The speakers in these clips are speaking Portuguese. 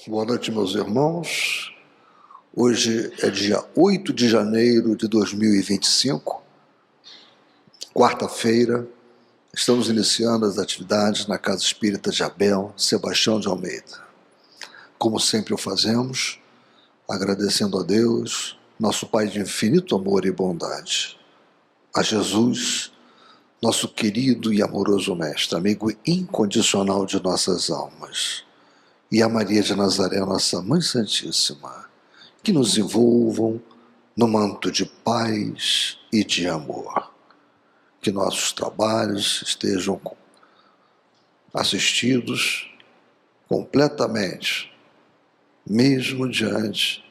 Boa noite, meus irmãos. Hoje é dia 8 de janeiro de 2025, quarta-feira. Estamos iniciando as atividades na Casa Espírita de Abel Sebastião de Almeida. Como sempre o fazemos, agradecendo a Deus, nosso Pai de infinito amor e bondade, a Jesus, nosso querido e amoroso Mestre, amigo incondicional de nossas almas, e a Maria de Nazaré, nossa Mãe Santíssima, que nos envolvam no manto de paz e de amor. Que nossos trabalhos estejam assistidos completamente, mesmo diante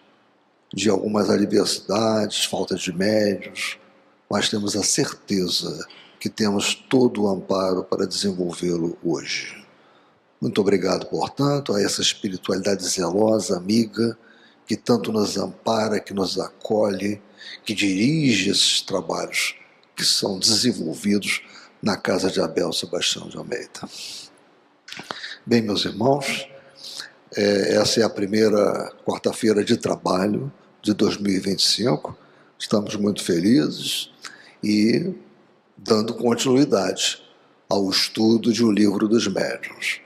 de algumas adversidades, falta de médios, mas temos a certeza que temos todo o amparo para desenvolvê-lo hoje. Muito obrigado, portanto, a essa espiritualidade zelosa, amiga, que tanto nos ampara, que nos acolhe, que dirige esses trabalhos que são desenvolvidos na Casa de Abel Sebastião de Almeida. Bem, meus irmãos, essa é a primeira quarta-feira de trabalho de 2025. Estamos muito felizes e dando continuidade ao estudo de O Livro dos Médiuns.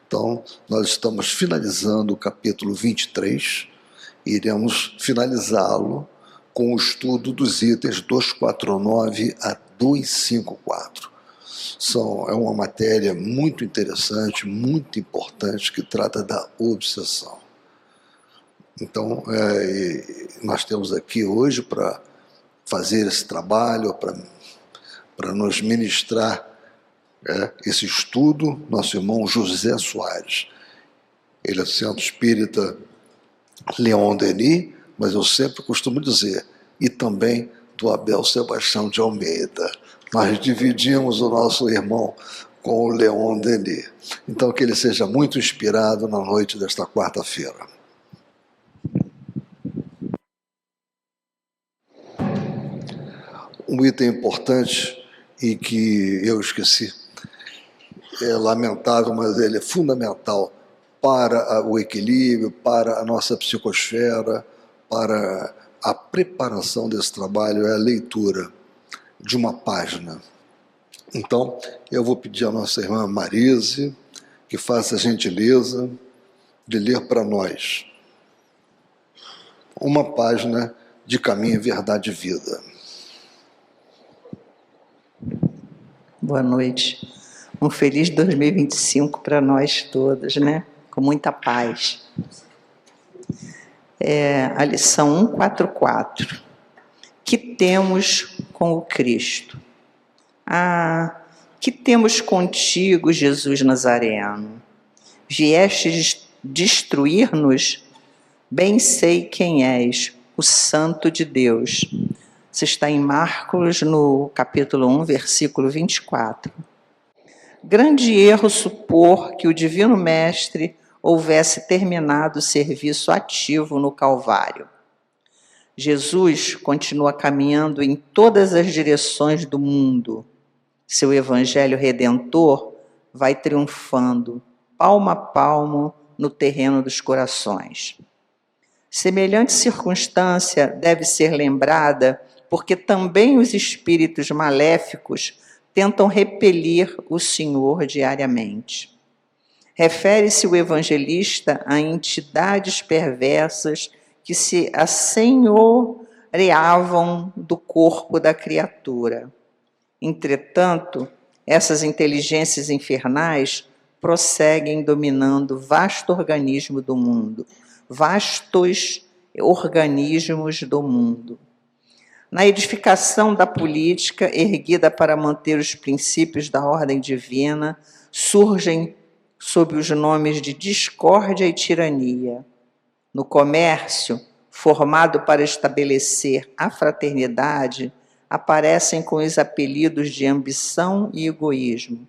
Então, nós estamos finalizando o capítulo 23 e iremos finalizá-lo com o estudo dos itens 249 a 254. É uma matéria muito interessante, muito importante, que trata da obsessão. Então, nós temos aqui hoje para fazer esse trabalho, para nos ministrar esse estudo, nosso irmão José Soares. Ele é do Centro Espírita Leon Denis, mas eu sempre costumo dizer, e também do Abel Sebastião de Almeida. Nós dividimos o nosso irmão com o Leon Denis. Então, que ele seja muito inspirado na noite desta quarta-feira. Um item importante e que eu esqueci, é lamentável, mas ele é fundamental para o equilíbrio, para a nossa psicosfera, para a preparação desse trabalho, é a leitura de uma página. Então, eu vou pedir à nossa irmã Marise que faça a gentileza de ler para nós uma página de Caminho, Verdade e Vida. Boa noite. Um feliz 2025 para nós todos, né? Com muita paz. A lição 144. Que temos com o Cristo? Que temos contigo, Jesus Nazareno? Viestes destruir-nos? Bem sei quem és, o Santo de Deus. Isso está em Marcos, no capítulo 1, versículo 24. Grande erro supor que o Divino Mestre houvesse terminado o serviço ativo no Calvário. Jesus continua caminhando em todas as direções do mundo. Seu Evangelho Redentor vai triunfando, palmo a palmo, no terreno dos corações. Semelhante circunstância deve ser lembrada porque também os espíritos maléficos tentam repelir o Senhor diariamente. Refere-se o evangelista a entidades perversas que se assenhoreavam do corpo da criatura. Entretanto, essas inteligências infernais prosseguem dominando vasto organismo do mundo, vastos organismos do mundo. Na edificação da política, erguida para manter os princípios da ordem divina, surgem sob os nomes de discórdia e tirania. No comércio, formado para estabelecer a fraternidade, aparecem com os apelidos de ambição e egoísmo.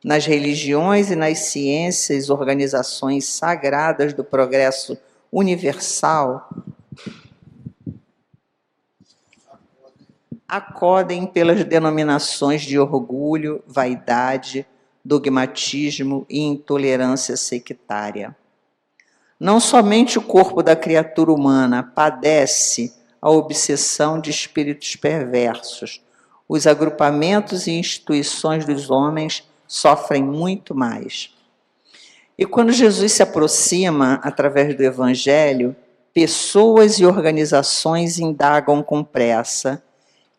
Nas religiões e nas ciências, organizações sagradas do progresso universal, acodem pelas denominações de orgulho, vaidade, dogmatismo e intolerância sectária. Não somente o corpo da criatura humana padece a obsessão de espíritos perversos, os agrupamentos e instituições dos homens sofrem muito mais. E quando Jesus se aproxima, através do Evangelho, pessoas e organizações indagam com pressa: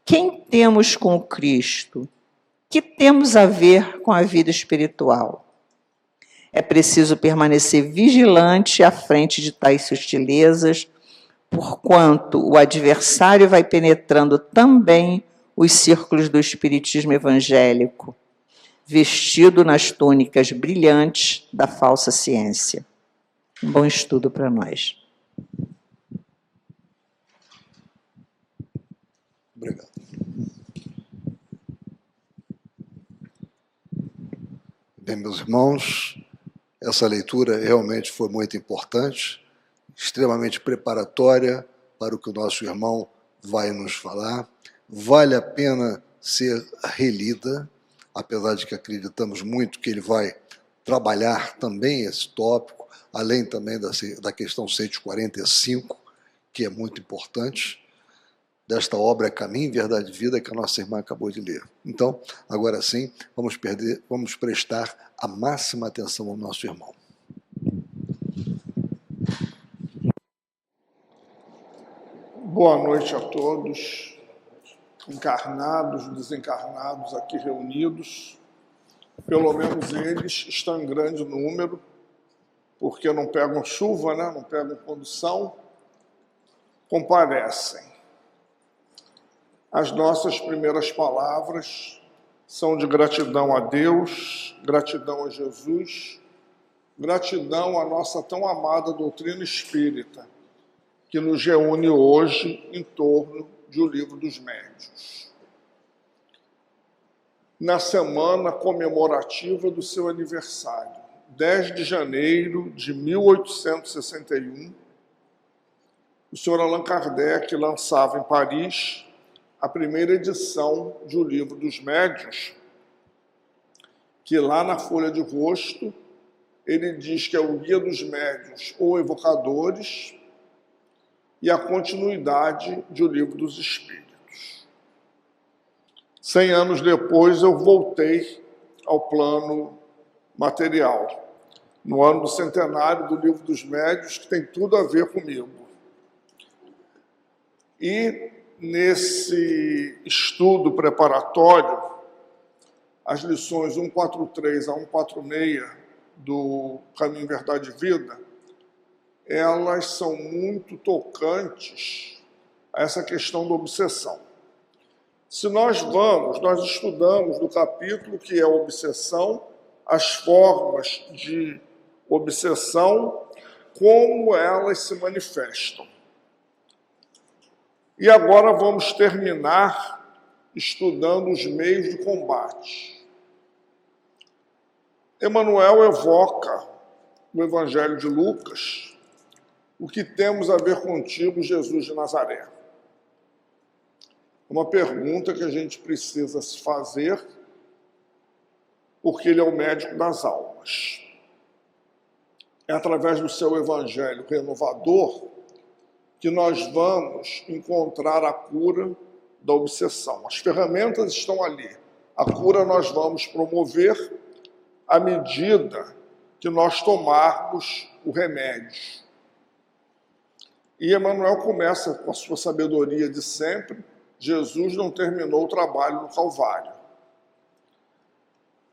quem temos com o Cristo? Que temos a ver com a vida espiritual? É preciso permanecer vigilante à frente de tais sutilezas, porquanto o adversário vai penetrando também os círculos do espiritismo evangélico, vestido nas túnicas brilhantes da falsa ciência. Um bom estudo para nós. Obrigado. Bem, meus irmãos, essa leitura realmente foi muito importante, extremamente preparatória para o que o nosso irmão vai nos falar. Vale a pena ser relida, apesar de que acreditamos muito que ele vai trabalhar também esse tópico, além também da questão 145, que é muito importante, desta obra Caminho, Verdade e Vida, que a nossa irmã acabou de ler. Então, agora sim, vamos prestar a máxima atenção ao nosso irmão. Boa noite a todos, encarnados, desencarnados aqui reunidos. Pelo menos eles estão em grande número, porque não pegam chuva, né? Não pegam condução, comparecem. As nossas primeiras palavras são de gratidão a Deus, gratidão a Jesus, gratidão à nossa tão amada doutrina espírita, que nos reúne hoje em torno de O Livro dos Médiuns. Na semana comemorativa do seu aniversário, 10 de janeiro de 1861, o senhor Allan Kardec lançava em Paris a primeira edição de O Livro dos Médiuns, que lá na folha de rosto ele diz que é o Guia dos Médiuns ou Evocadores e a continuidade de O Livro dos Espíritos. 100 anos depois eu voltei ao plano material, no ano do centenário do Livro dos Médiuns, que tem tudo a ver comigo. E nesse estudo preparatório, as lições 143 a 146 do Caminho, Verdade e Vida, elas são muito tocantes a essa questão da obsessão. Se nós estudamos no capítulo que é a obsessão, as formas de obsessão, como elas se manifestam. E agora vamos terminar estudando os meios de combate. Emmanuel evoca no Evangelho de Lucas o que temos a ver contigo, Jesus de Nazaré. Uma pergunta que a gente precisa se fazer, porque ele é o médico das almas. É através do seu Evangelho renovador que nós vamos encontrar a cura da obsessão. As ferramentas estão ali. A cura nós vamos promover à medida que nós tomarmos o remédio. E Emmanuel começa com a sua sabedoria de sempre. Jesus não terminou o trabalho no Calvário.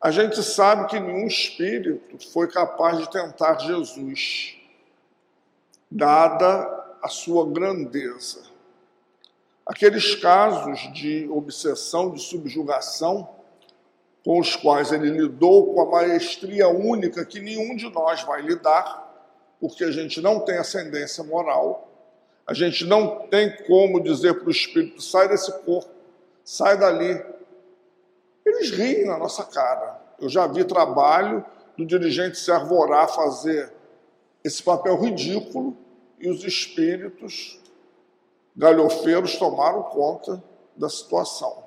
A gente sabe que nenhum espírito foi capaz de tentar Jesus, dada a sua grandeza. Aqueles casos de obsessão, de subjugação, com os quais ele lidou com a maestria única que nenhum de nós vai lidar, porque a gente não tem ascendência moral, a gente não tem como dizer para o espírito, sai desse corpo, sai dali. Eles riem na nossa cara. Eu já vi trabalho do dirigente se arvorar fazer esse papel ridículo e os espíritos galhofeiros tomaram conta da situação.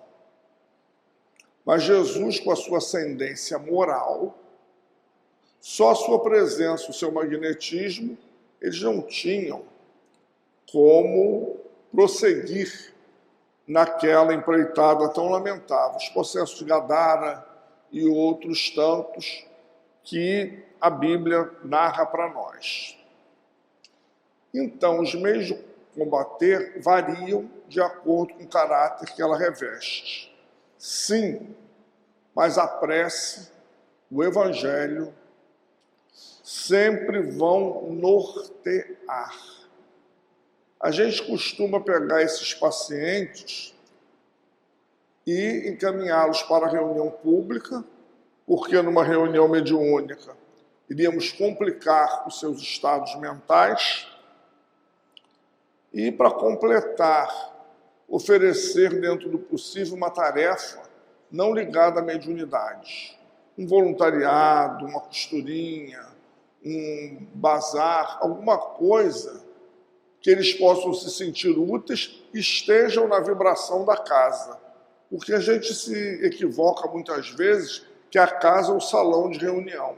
Mas Jesus, com a sua ascendência moral, só a sua presença, o seu magnetismo, eles não tinham como prosseguir naquela empreitada tão lamentável. Os processos de Gadara e outros tantos que a Bíblia narra para nós. Então, os meios de combater variam de acordo com o caráter que ela reveste. Sim, mas a prece, o Evangelho, sempre vão nortear. A gente costuma pegar esses pacientes e encaminhá-los para a reunião pública, porque numa reunião mediúnica iríamos complicar os seus estados mentais, e para completar, oferecer dentro do possível uma tarefa não ligada à mediunidade. Um voluntariado, uma costurinha, um bazar, alguma coisa que eles possam se sentir úteis e estejam na vibração da casa. Porque a gente se equivoca muitas vezes que a casa é o salão de reunião.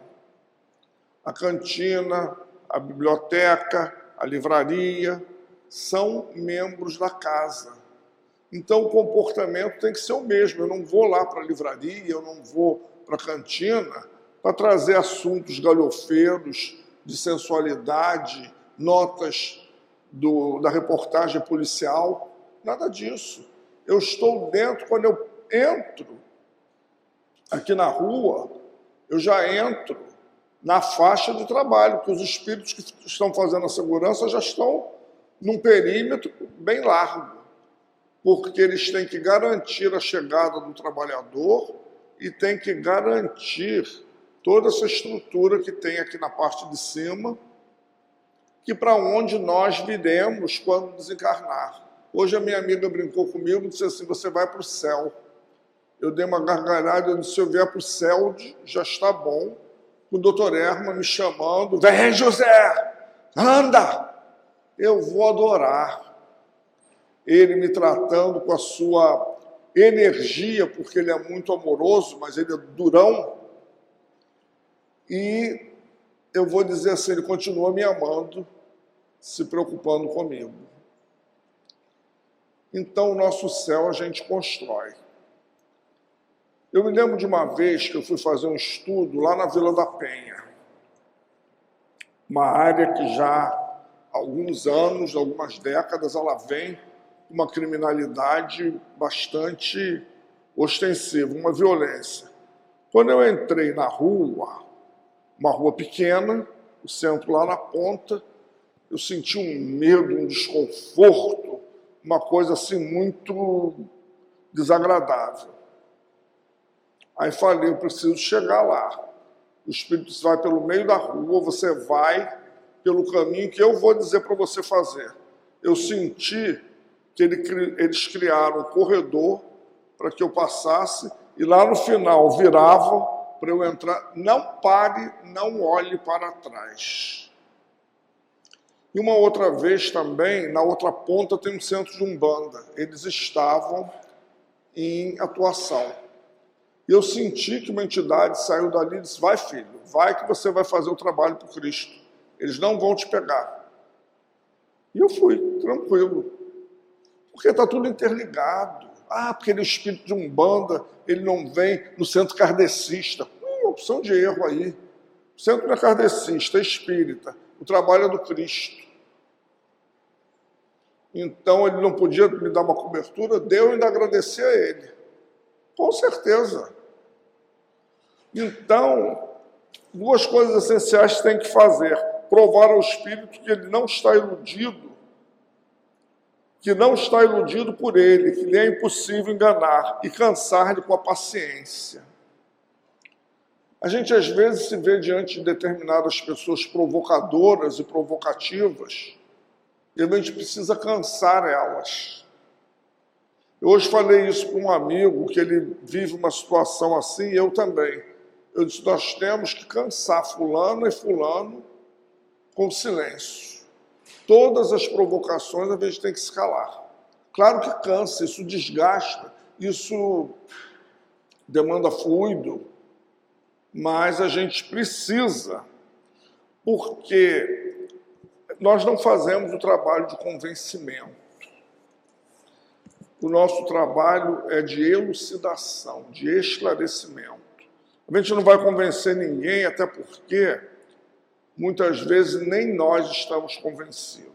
A cantina, a biblioteca, a livraria são membros da casa. Então o comportamento tem que ser o mesmo. Eu não vou lá para a livraria, eu não vou para a cantina para trazer assuntos galhofeiros de sensualidade, notas da reportagem policial, nada disso. Eu estou dentro, quando eu entro aqui na rua, eu já entro na faixa de trabalho, que os espíritos que estão fazendo a segurança já estão num perímetro bem largo, porque eles têm que garantir a chegada do trabalhador e têm que garantir toda essa estrutura que tem aqui na parte de cima, que para onde nós viremos quando desencarnar. Hoje a minha amiga brincou comigo e disse assim, você vai para o céu. Eu dei uma gargalhada, eu disse, se eu vier para o céu, já está bom. Com o doutor Herman me chamando, vem José, anda! Eu vou adorar. Ele me tratando com a sua energia, porque ele é muito amoroso, mas ele é durão. E eu vou dizer assim, ele continua me amando, se preocupando comigo. Então, o nosso céu a gente constrói. Eu me lembro de uma vez que eu fui fazer um estudo lá na Vila da Penha, uma área que já há alguns anos, algumas décadas, ela vem com uma criminalidade bastante ostensiva, uma violência. Quando eu entrei na rua, uma rua pequena, o centro lá na ponta, eu senti um medo, um desconforto, uma coisa assim muito desagradável. Aí falei, eu preciso chegar lá. O Espírito vai pelo meio da rua, você vai pelo caminho que eu vou dizer para você fazer. Eu senti que eles criaram um corredor para que eu passasse e lá no final viravam para eu entrar. Não pare, não olhe para trás. E uma outra vez também, na outra ponta tem um centro de Umbanda. Eles estavam em atuação. E eu senti que uma entidade saiu dali e disse, vai filho, vai que você vai fazer o trabalho para o Cristo. Eles não vão te pegar. E eu fui, tranquilo. Porque está tudo interligado. Ah, porque ele é o espírito de Umbanda, ele não vem no centro kardecista. Opção de erro aí. O centro não é kardecista, é espírita. O trabalho é do Cristo. Então ele não podia me dar uma cobertura, deu e ainda agradecer a ele. Com certeza. Então, duas coisas essenciais que tem que fazer. Provar ao espírito que ele não está iludido, por ele, que lhe é impossível enganar, e cansar-lhe com a paciência. A gente às vezes se vê diante de determinadas pessoas provocadoras e provocativas, e a gente precisa cansar elas. Eu hoje falei isso para um amigo, que ele vive uma situação assim, e eu também. Eu disse, nós temos que cansar fulano e fulano com silêncio. Todas as provocações a gente tem que se calar. Claro que cansa, isso desgasta, isso demanda fluido, mas a gente precisa, porque nós não fazemos o trabalho de convencimento. O nosso trabalho é de elucidação, de esclarecimento. A gente não vai convencer ninguém, até porque muitas vezes nem nós estamos convencidos.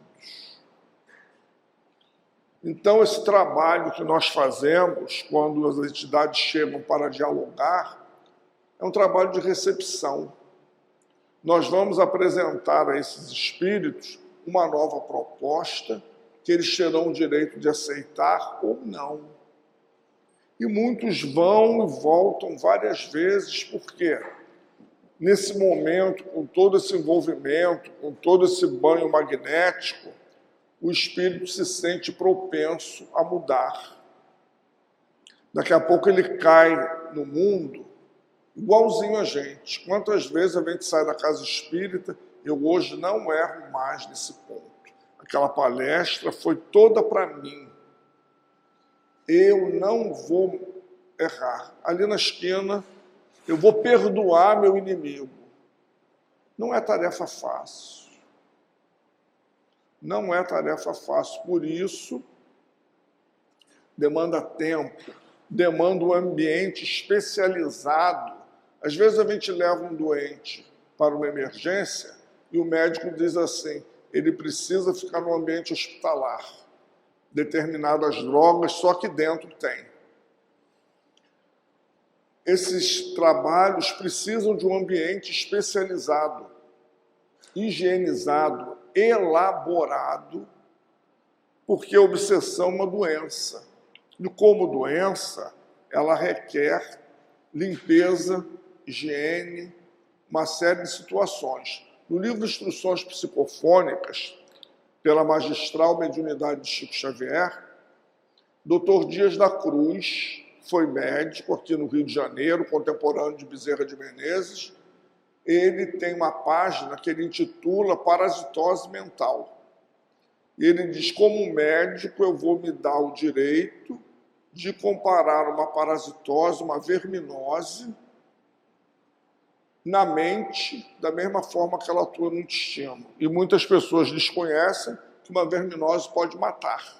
Então, esse trabalho que nós fazemos quando as entidades chegam para dialogar é um trabalho de recepção. Nós vamos apresentar a esses espíritos uma nova proposta que eles terão o direito de aceitar ou não. E muitos vão e voltam várias vezes, porque nesse momento, com todo esse envolvimento, com todo esse banho magnético, o espírito se sente propenso a mudar. Daqui a pouco ele cai no mundo igualzinho a gente. Quantas vezes a gente sai da casa espírita, eu hoje não erro mais nesse ponto. Aquela palestra foi toda para mim. Eu não vou errar. Ali na esquina, eu vou perdoar meu inimigo. Não é tarefa fácil. Não é tarefa fácil. Por isso, demanda tempo, demanda um ambiente especializado. Às vezes a gente leva um doente para uma emergência e o médico diz assim, ele precisa ficar no ambiente hospitalar. Determinadas drogas só que dentro tem. Esses trabalhos precisam de um ambiente especializado, higienizado, elaborado, porque a obsessão é uma doença. E como doença, ela requer limpeza, higiene, uma série de situações. No livro Instruções Psicofônicas, pela magistral mediunidade de Chico Xavier, Dr. Dias da Cruz foi médico aqui no Rio de Janeiro, contemporâneo de Bezerra de Menezes. Ele tem uma página que ele intitula Parasitose Mental. E ele diz, como médico, eu vou me dar o direito de comparar uma parasitose, uma verminose, na mente, da mesma forma que ela atua no intestino. E muitas pessoas desconhecem que uma verminose pode matar.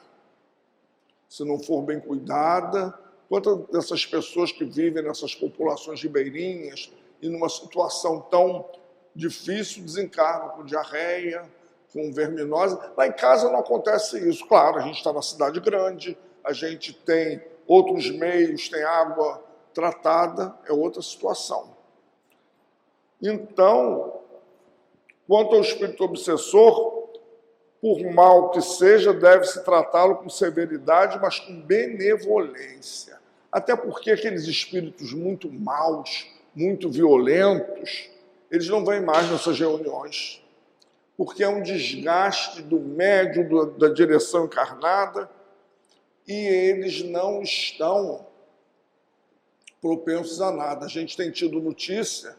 Se não for bem cuidada, quantas dessas pessoas que vivem nessas populações ribeirinhas e numa situação tão difícil desencarnam com diarreia, com verminose. Lá em casa não acontece isso. Claro, a gente está na cidade grande, a gente tem outros meios, tem água tratada, é outra situação. Então, quanto ao espírito obsessor, por mal que seja, deve-se tratá-lo com severidade, mas com benevolência. Até porque aqueles espíritos muito maus, muito violentos, eles não vêm mais nessas reuniões, porque é um desgaste do médium, da direção encarnada, e eles não estão propensos a nada. A gente tem tido notícia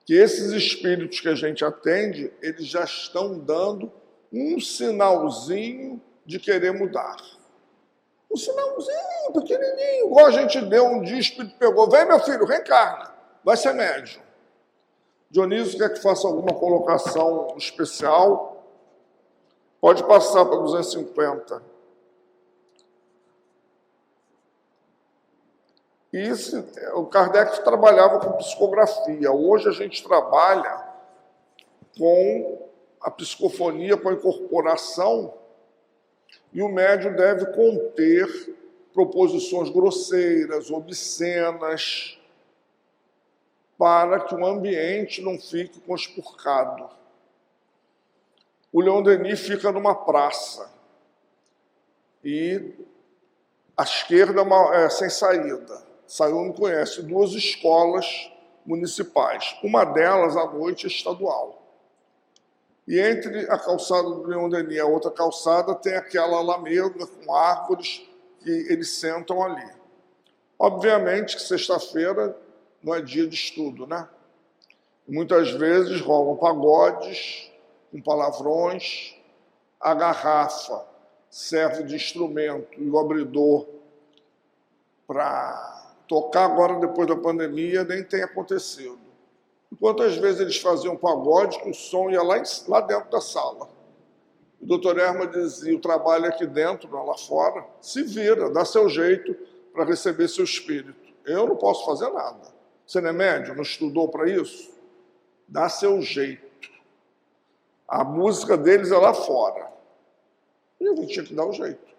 que esses espíritos que a gente atende, eles já estão dando um sinalzinho de querer mudar. Um sinalzinho pequenininho, igual a gente deu um dia, o espírito pegou, vem meu filho, reencarna, vai ser médium. Dionísio quer que faça alguma colocação especial? Pode passar para 250. E o Kardec trabalhava com psicografia. Hoje a gente trabalha com a psicofonia, com a incorporação, e o médium deve conter proposições grosseiras, obscenas, para que o ambiente não fique conspurcado. O Leon Denis fica numa praça e à esquerda é sem saída. Sayão não conhece, 2 escolas municipais. Uma delas, à noite, é estadual. E entre a calçada do Leon Denis e a outra calçada tem aquela alameda com árvores que eles sentam ali. Obviamente que sexta-feira não é dia de estudo, né? Muitas vezes rolam pagodes com palavrões, a garrafa serve de instrumento e o abridor para tocar agora, depois da pandemia, nem tem acontecido. E quantas vezes eles faziam pagode que o som ia lá dentro da sala. O doutor Herman dizia, o trabalho é aqui dentro, não é lá fora. Se vira, dá seu jeito para receber seu espírito. Eu não posso fazer nada. Você não é médium? Não estudou para isso? Dá seu jeito. A música deles é lá fora. E eu tinha que dar o jeito.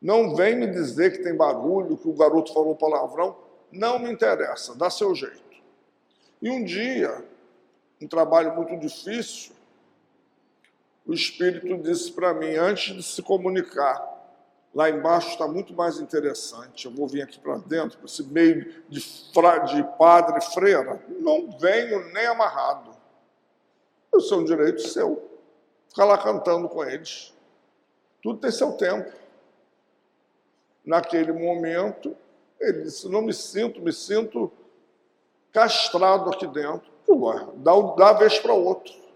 Não vem me dizer que tem barulho, que o garoto falou palavrão. Não me interessa, dá seu jeito. E um dia, um trabalho muito difícil, o Espírito disse para mim, antes de se comunicar, lá embaixo está muito mais interessante, eu vou vir aqui para dentro, para esse meio de padre e freira, não venho nem amarrado. Isso é um direito seu. Ficar lá cantando com eles. Tudo tem seu tempo. Naquele momento, ele disse, não me sinto castrado aqui dentro. Dá a vez para outro.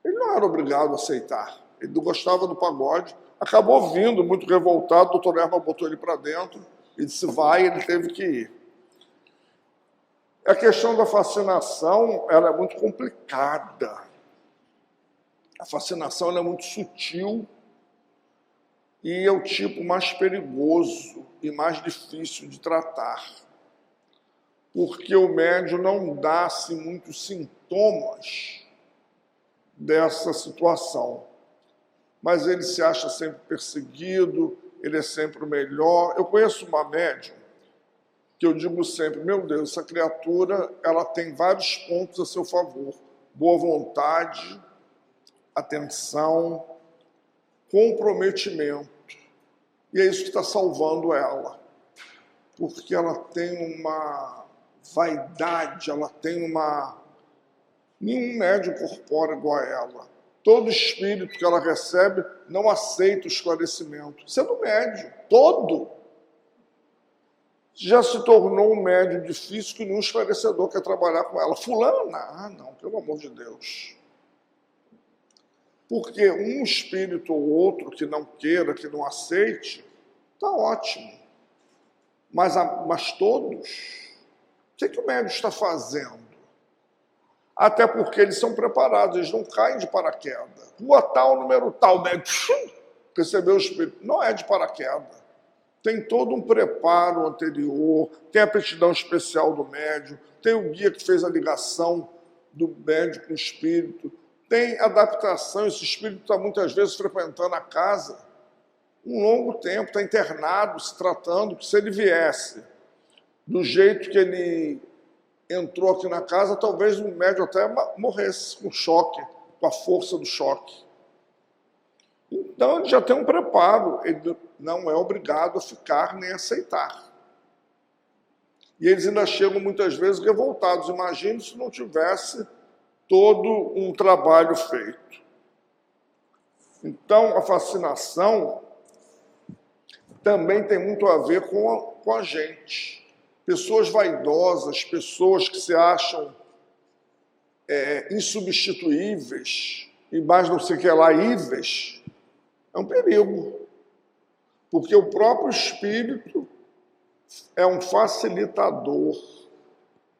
Ele não era obrigado a aceitar. Ele não gostava do pagode. Acabou vindo, muito revoltado, o doutor Herman botou ele para dentro e disse, vai, ele teve que ir. A questão da fascinação, ela é muito complicada. A fascinação ela é muito sutil e é o tipo mais perigoso e mais difícil de tratar. Porque o médium não dá-se muitos sintomas dessa situação. Mas ele se acha sempre perseguido, ele é sempre o melhor. Eu conheço uma médium que eu digo sempre, meu Deus, essa criatura ela tem vários pontos a seu favor. Boa vontade, atenção, comprometimento. E é isso que está salvando ela. Porque ela tem uma vaidade, ela tem uma... Nenhum médium corpóreo igual a ela. Todo espírito que ela recebe não aceita o esclarecimento. Isso é do médium, todo. Já se tornou um médium difícil que nenhum esclarecedor quer trabalhar com ela. Fulana? Ah, não, pelo amor de Deus. Porque um espírito ou outro que não queira, que não aceite, está ótimo. Mas todos? O que o médium está fazendo? Até porque eles são preparados, eles não caem de paraquedas. Rua tal, número tal, médium recebeu o espírito. Não é de paraquedas. Tem todo um preparo anterior, tem a aptidão especial do médium, tem o guia que fez a ligação do médium com o espírito, tem adaptação, esse espírito está muitas vezes frequentando a casa um longo tempo, está internado, se tratando, que se ele viesse do jeito que ele entrou aqui na casa, talvez o médium até morresse com choque, com a força do choque. Então ele já tem um preparo, ele não é obrigado a ficar nem a aceitar. E eles ainda chegam muitas vezes revoltados. Imagine se não tivesse todo um trabalho feito. Então a fascinação também tem muito a ver com a gente. Pessoas vaidosas, pessoas que se acham insubstituíveis, e mais não sei o que lá, íveis, é um perigo. Porque o próprio espírito é um facilitador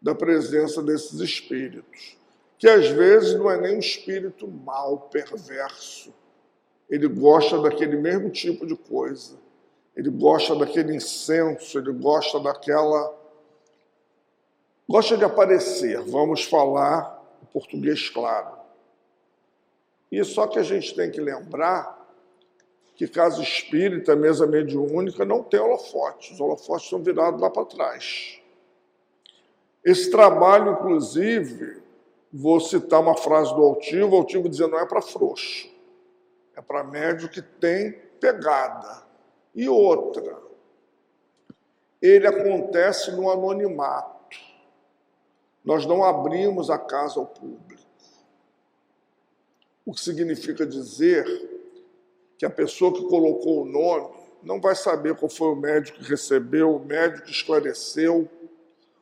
da presença desses espíritos, que às vezes não é nem um espírito mau, perverso. Ele gosta daquele mesmo tipo de coisa. Ele gosta daquele incenso, ele gosta daquela... Gosta de aparecer, vamos falar o português claro. E só que a gente tem que lembrar que casa espírita, mesa mediúnica, não tem holofote. Os holofotes estão virados lá para trás. Esse trabalho, inclusive, vou citar uma frase do Altivo dizendo, não é para frouxo, é para médium que tem pegada. E outra, ele acontece no anonimato. Nós não abrimos a casa ao público. O que significa dizer que a pessoa que colocou o nome não vai saber qual foi o médico que recebeu, o médico que esclareceu,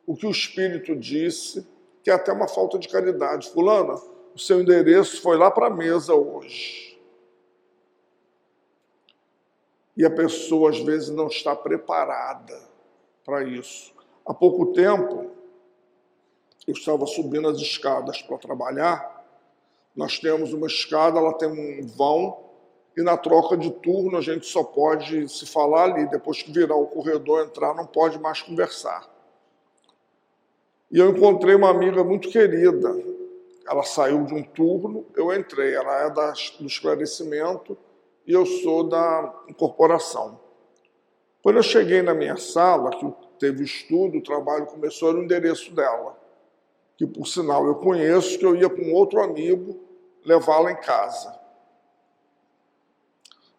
o que o espírito disse, que é até uma falta de caridade. Fulana, o seu endereço foi lá para a mesa hoje. E a pessoa, às vezes, não está preparada para isso. Há pouco tempo, eu estava subindo as escadas para trabalhar, Nós temos uma escada, ela tem um vão, e na troca de turno a gente só pode se falar ali. Depois que virar o corredor, entrar, não pode mais conversar. E eu encontrei uma amiga muito querida. Ela saiu de um turno, eu entrei. Ela é do esclarecimento e eu sou da incorporação. Quando eu cheguei na minha sala, que teve o estudo, o trabalho começou, era o endereço dela, que por sinal eu conheço, que eu ia com outro amigo levá-la em casa.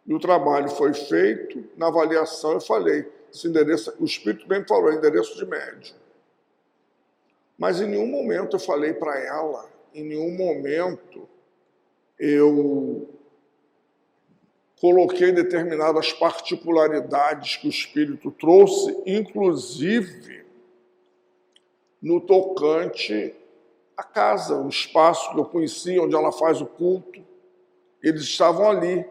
E o trabalho foi feito, na avaliação eu falei, esse endereço, o Espírito bem me falou, endereço de médium. Mas em nenhum momento eu falei para ela, em nenhum momento eu coloquei determinadas particularidades que o Espírito trouxe, inclusive no tocante à casa, o espaço que eu conhecia, onde ela faz o culto. Eles estavam ali.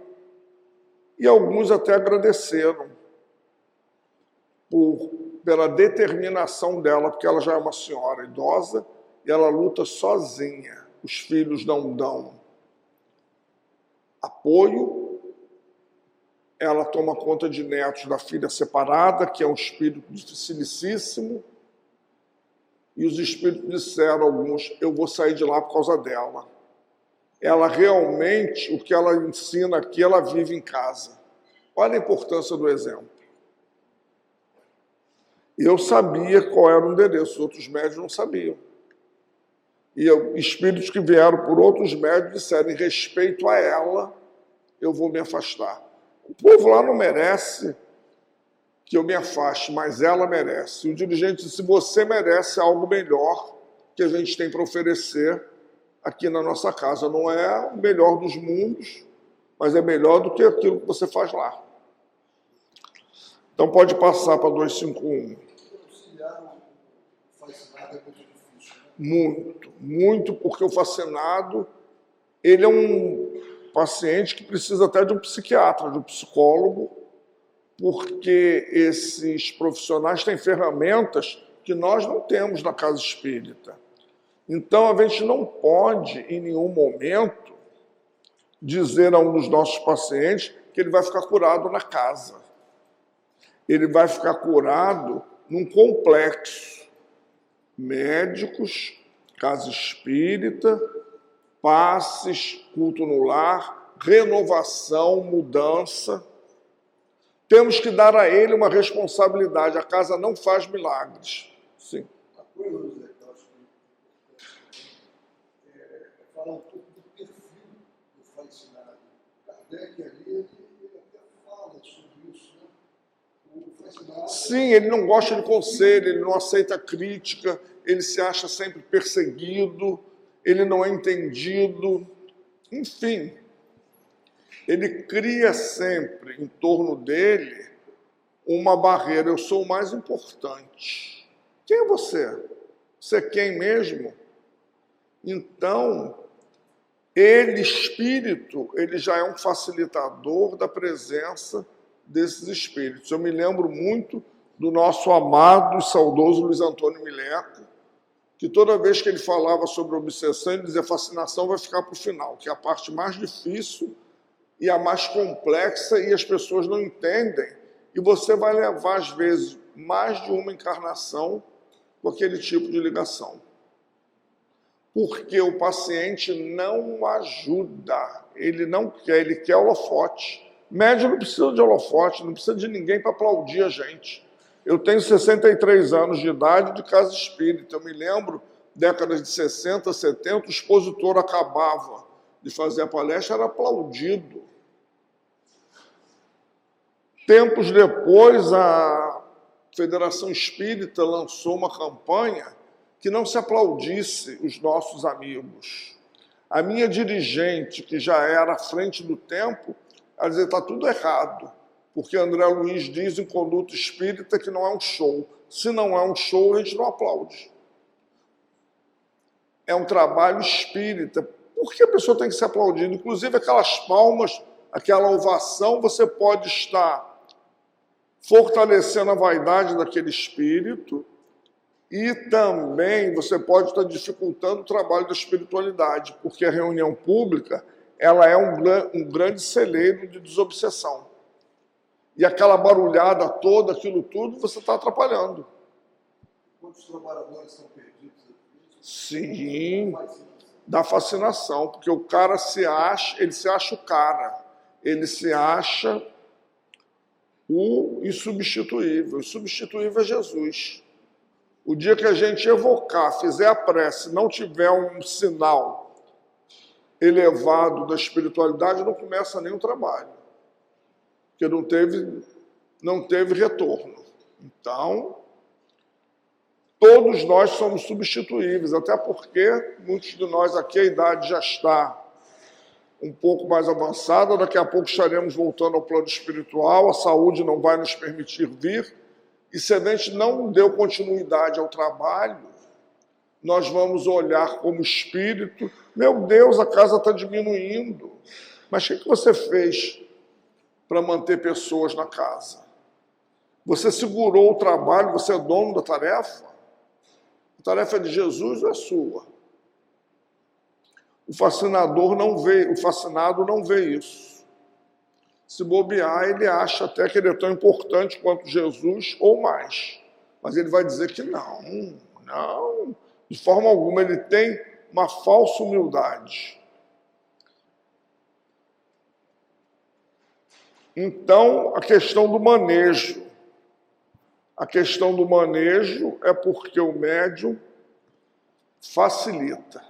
E alguns até agradeceram pela determinação dela, porque ela já é uma senhora idosa e ela luta sozinha. Os filhos não dão apoio. Ela toma conta de netos da filha separada, que é um espírito dificilíssimo. E os espíritos disseram, alguns, eu vou sair de lá por causa dela. Ela realmente, o que ela ensina aqui, ela vive em casa. Olha a importância do exemplo. Eu sabia qual era o endereço, os outros médios não sabiam. E espíritos que vieram por outros médios disseram, em respeito a ela, eu vou me afastar. O povo lá não merece que eu me afaste, mas ela merece. E o dirigente disse, você merece algo melhor que a gente tem para oferecer aqui na nossa casa. Não é o melhor dos mundos, mas é melhor do que aquilo que você faz lá. Então pode passar para 251. Muito, muito, porque o fascinado, ele é um paciente que precisa até de um psiquiatra, de um psicólogo, porque esses profissionais têm ferramentas que nós não temos na casa espírita. Então, a gente não pode, em nenhum momento, dizer a um dos nossos pacientes que ele vai ficar curado na casa. Ele vai ficar curado num complexo. Médicos, casa espírita, passes, culto no lar, renovação, mudança. Temos que dar a ele uma responsabilidade. A casa não faz milagres. Sim. Falar um pouco do perfil do fascinado. Kardec ali, ele até fala sobre isso, né? O fascinado... Sim, ele não gosta de conselho, ele não aceita crítica, ele se acha sempre perseguido, ele não é entendido, enfim. Ele cria sempre em torno dele uma barreira. Eu sou o mais importante. Quem é você? Você é quem mesmo? Então, ele, espírito, ele já é um facilitador da presença desses espíritos. Eu me lembro muito do nosso amado e saudoso Luiz Antônio Mileco, que toda vez que ele falava sobre obsessão, ele dizia, a fascinação vai ficar para o final, que é a parte mais difícil e a mais complexa, e as pessoas não entendem. E você vai levar, às vezes, mais de uma encarnação com aquele tipo de ligação. Porque o paciente não ajuda, ele não quer, ele quer holofote. Médium não precisa de holofote, não precisa de ninguém para aplaudir a gente. Eu tenho 63 anos de idade de casa espírita. Eu me lembro, décadas de 60, 70, o expositor acabava de fazer a palestra, era aplaudido. Tempos depois, a Federação Espírita lançou uma campanha que não se aplaudisse os nossos amigos. A minha dirigente, que já era à frente do tempo, ela dizia, está tudo errado, porque André Luiz diz em Conduta Espírita que não é um show. Se não é um show, a gente não aplaude. É um trabalho espírita. Por que a pessoa tem que ser aplaudida? Inclusive, aquelas palmas, aquela ovação, você pode estar fortalecendo a vaidade daquele espírito E também você pode estar dificultando o trabalho da espiritualidade, porque a reunião pública ela é um grande celeiro de desobsessão. E aquela barulhada toda, aquilo tudo, você está atrapalhando. Quantos trabalhadores são perdidos? Sim, da fascinação, porque o cara ele se acha o cara, ele se acha o insubstituível. O insubstituível é Jesus. O dia que a gente evocar, fizer a prece, não tiver um sinal elevado da espiritualidade, não começa nem o trabalho, porque não teve retorno. Então, todos nós somos substituíveis, até porque muitos de nós aqui a idade já está um pouco mais avançada, daqui a pouco estaremos voltando ao plano espiritual, a saúde não vai nos permitir vir, e se a gente não deu continuidade ao trabalho, nós vamos olhar como espírito, meu Deus, a casa está diminuindo, mas o que você fez para manter pessoas na casa? Você segurou o trabalho, você é dono da tarefa? A tarefa é de Jesus ou é sua? O fascinado não vê isso. Se bobear, ele acha até que ele é tão importante quanto Jesus ou mais. Mas ele vai dizer que não, de forma alguma. Ele tem uma falsa humildade. Então, a questão do manejo. A questão do manejo é porque o médium facilita.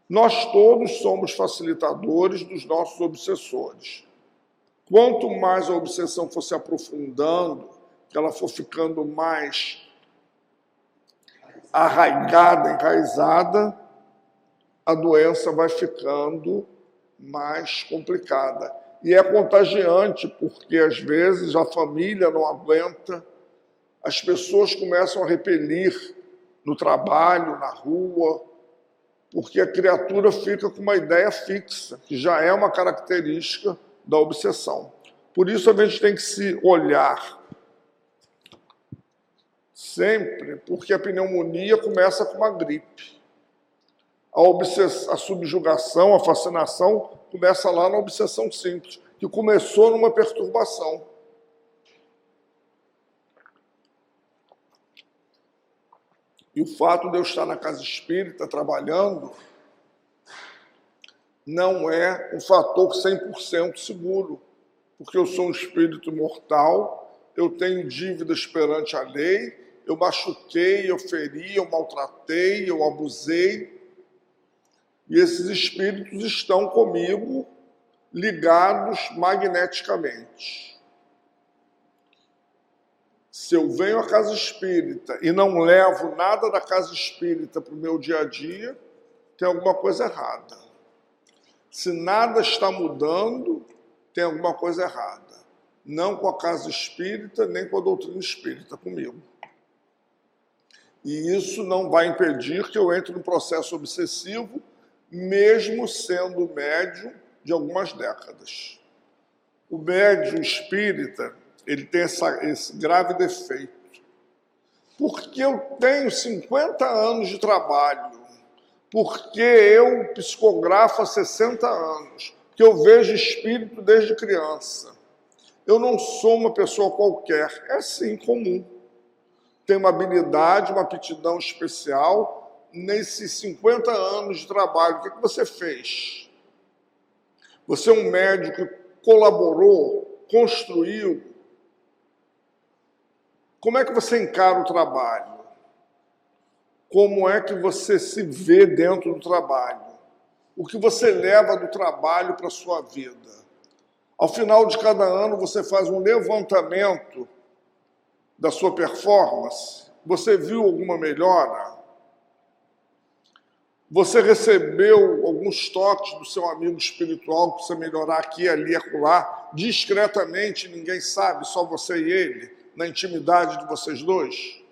Nós todos somos facilitadores dos nossos obsessores. Quanto mais a obsessão for se aprofundando, que ela for ficando mais arraigada, enraizada, a doença vai ficando mais complicada. E é contagiante, porque às vezes a família não aguenta, as pessoas começam a repelir no trabalho, na rua, porque a criatura fica com uma ideia fixa, que já é uma característica da obsessão. Por isso a gente tem que se olhar sempre, porque a pneumonia começa com uma gripe. A subjugação, a fascinação começa lá na obsessão simples, que começou numa perturbação. E o fato de eu estar na casa espírita trabalhando não é um fator 100% seguro, porque eu sou um espírito mortal, eu tenho dívidas perante a lei, eu machuquei, eu feri, eu maltratei, eu abusei, e esses espíritos estão comigo ligados magneticamente. Se eu venho à casa espírita e não levo nada da casa espírita para o meu dia a dia, tem alguma coisa errada. Se nada está mudando, tem alguma coisa errada. Não com a casa espírita, nem com a doutrina espírita, comigo. E isso não vai impedir que eu entre no processo obsessivo, mesmo sendo médium de algumas décadas. O médium espírita, ele tem esse grave defeito. Porque eu tenho 50 anos de trabalho, porque eu psicografo há 60 anos, que eu vejo espírito desde criança. Eu não sou uma pessoa qualquer, é sim comum. Tenho uma habilidade, uma aptidão especial. Nesses 50 anos de trabalho, o que você fez? Você é um médico que colaborou, construiu. Como é que você encara o trabalho? Como é que você se vê dentro do trabalho? O que você leva do trabalho para a sua vida? Ao final de cada ano, você faz um levantamento da sua performance? Você viu alguma melhora? Você recebeu alguns toques do seu amigo espiritual para você melhorar aqui, ali, acolá, discretamente, ninguém sabe, só você e ele, na intimidade de vocês dois?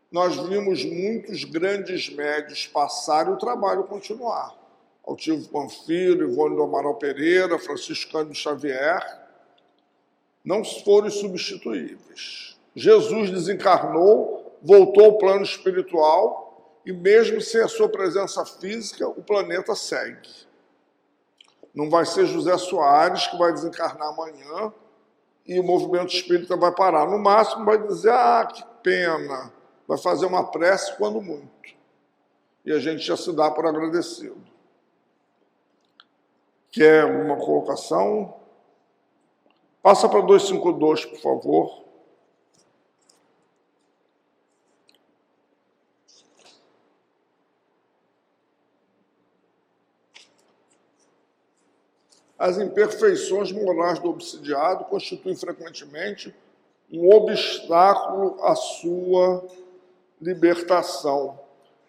Nós vimos muitos grandes médios passarem e o trabalho continuar. Altivo Panfiro, Ivone do Amaral Pereira, Francisco Cândido Xavier, não foram substituíveis. Jesus desencarnou, voltou ao plano espiritual e mesmo sem a sua presença física, o planeta segue. Não vai ser José Soares que vai desencarnar amanhã e o movimento espírita vai parar. No máximo vai dizer, que pena, vai fazer uma prece quando muito. E a gente já se dá por agradecido. Quer alguma colocação? Passa para 252, por favor. As imperfeições morais do obsidiado constituem frequentemente um obstáculo à sua libertação.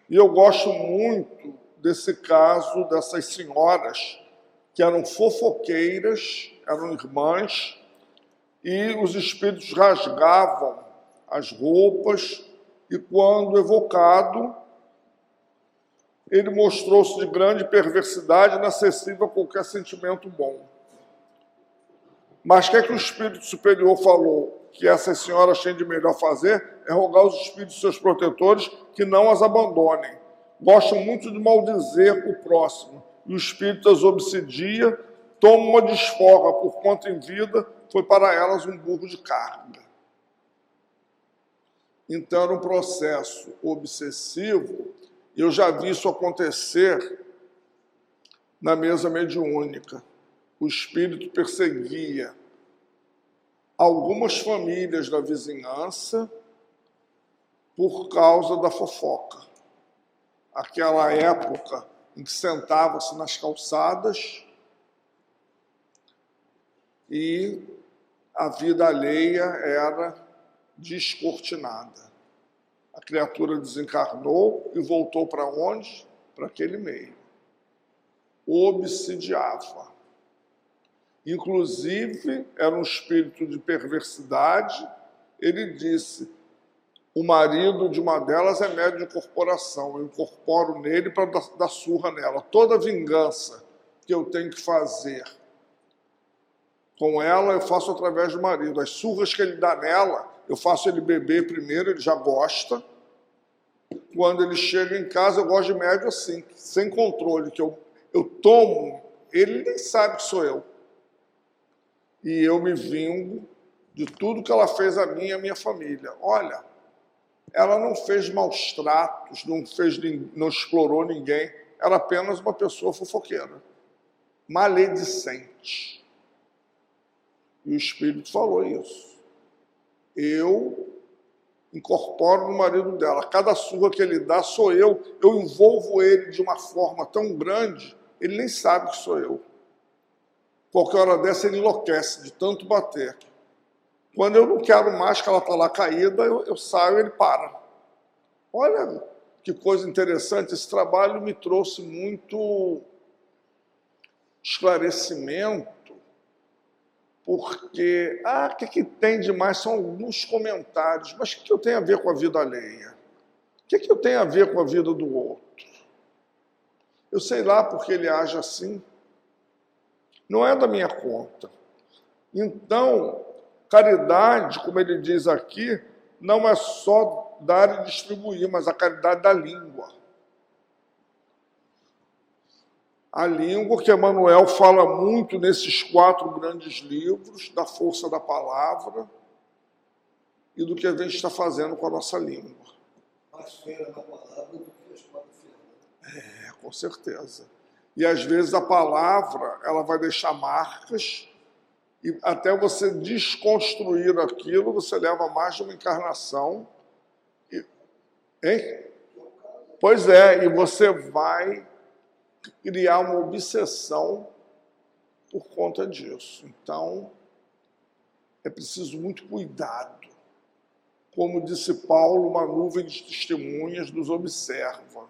E eu gosto muito desse caso dessas senhoras que eram fofoqueiras, eram irmãs, e os espíritos rasgavam as roupas, e quando evocado, ele mostrou-se de grande perversidade, inacessível a qualquer sentimento bom. Mas o que é que o Espírito Superior falou? Que essas senhoras têm de melhor fazer é rogar aos espíritos seus protetores que não as abandonem. Gostam muito de maldizer o próximo. E o espírito as obsidia, toma uma desforra por quanto em vida foi para elas um burro de carga. Então era um processo obsessivo. Eu já vi isso acontecer na mesa mediúnica. O espírito perseguia algumas famílias da vizinhança por causa da fofoca. Aquela época em que sentava-se nas calçadas e a vida alheia era descortinada. A criatura desencarnou e voltou para onde? Para aquele meio. Obsidiava. Inclusive, era um espírito de perversidade. Ele disse, o marido de uma delas é médium de corporação. Eu incorporo nele para dar surra nela. Toda vingança que eu tenho que fazer com ela, eu faço através do marido. As surras que ele dá nela, eu faço ele beber primeiro, ele já gosta. Quando ele chega em casa, eu gosto de médio assim, sem controle, que eu tomo, ele nem sabe que sou eu. E eu me vingo de tudo que ela fez a mim e a minha família. Olha, ela não fez maus tratos, não explorou ninguém, era apenas uma pessoa fofoqueira, maledicente. E o Espírito falou isso. Eu incorporo no marido dela. Cada surra que ele dá sou eu envolvo ele de uma forma tão grande, ele nem sabe que sou eu. Qualquer hora dessa ele enlouquece de tanto bater. Quando eu não quero mais que ela está lá caída, eu saio e ele para. Olha que coisa interessante, esse trabalho me trouxe muito esclarecimento, porque, o que tem de mais? São alguns comentários, mas o que eu tenho a ver com a vida alheia? O que eu tenho a ver com a vida do outro? Eu sei lá porque ele age assim. Não é da minha conta. Então, caridade, como ele diz aqui, não é só dar e distribuir, mas a caridade da língua. A língua que Emmanuel fala muito nesses 4 grandes livros, da força da palavra e do que a gente está fazendo com a nossa língua. Mais feira na palavra do que as 4 feiras. Com certeza. E às vezes a palavra ela vai deixar marcas e até você desconstruir aquilo, você leva mais de uma encarnação. Hein? Pois é, e você vai criar uma obsessão por conta disso. Então, é preciso muito cuidado. Como disse Paulo, uma nuvem de testemunhas nos observa.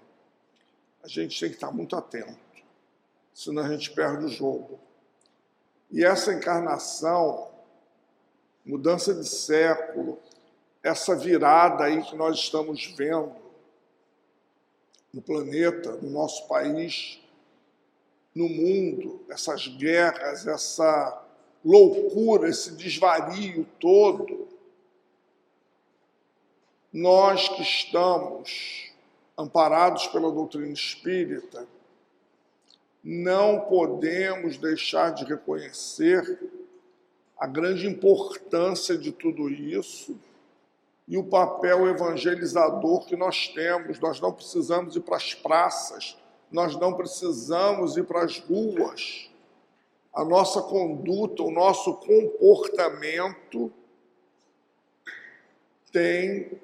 A gente tem que estar muito atento, senão a gente perde o jogo. E essa encarnação, mudança de século, essa virada aí que nós estamos vendo no planeta, no nosso país, no mundo, essas guerras, essa loucura, esse desvario todo, nós que estamos amparados pela doutrina espírita, não podemos deixar de reconhecer a grande importância de tudo isso e o papel evangelizador que nós temos. Nós não precisamos ir para as praças, nós não precisamos ir para as ruas. A nossa conduta, o nosso comportamento tem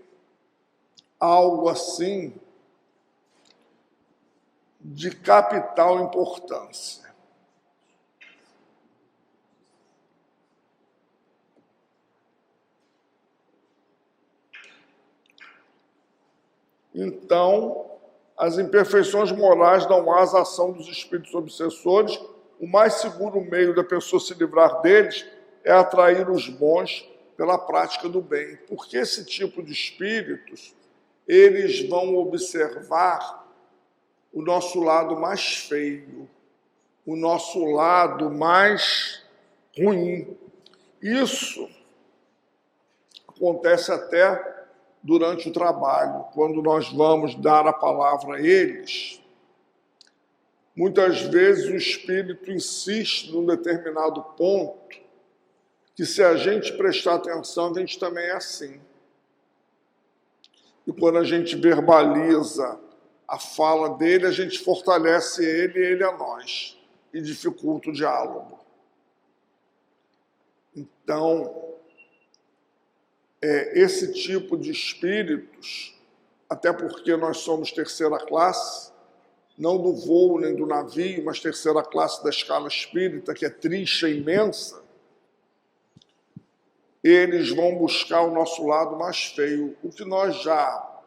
algo assim de capital importância. Então, as imperfeições morais dão asa à ação dos espíritos obsessores. O mais seguro meio da pessoa se livrar deles é atrair os bons pela prática do bem. Porque esse tipo de espíritos, eles vão observar o nosso lado mais feio, o nosso lado mais ruim. Isso acontece até durante o trabalho, quando nós vamos dar a palavra a eles. Muitas vezes o espírito insiste num determinado ponto, que se a gente prestar atenção, a gente também é assim. E quando a gente verbaliza a fala dele, a gente fortalece ele e ele a nós, e dificulta o diálogo. Então, esse tipo de espíritos, até porque nós somos terceira classe, não do voo nem do navio, mas terceira classe da escala espírita, que é trincha imensa, eles vão buscar o nosso lado mais feio. O que nós já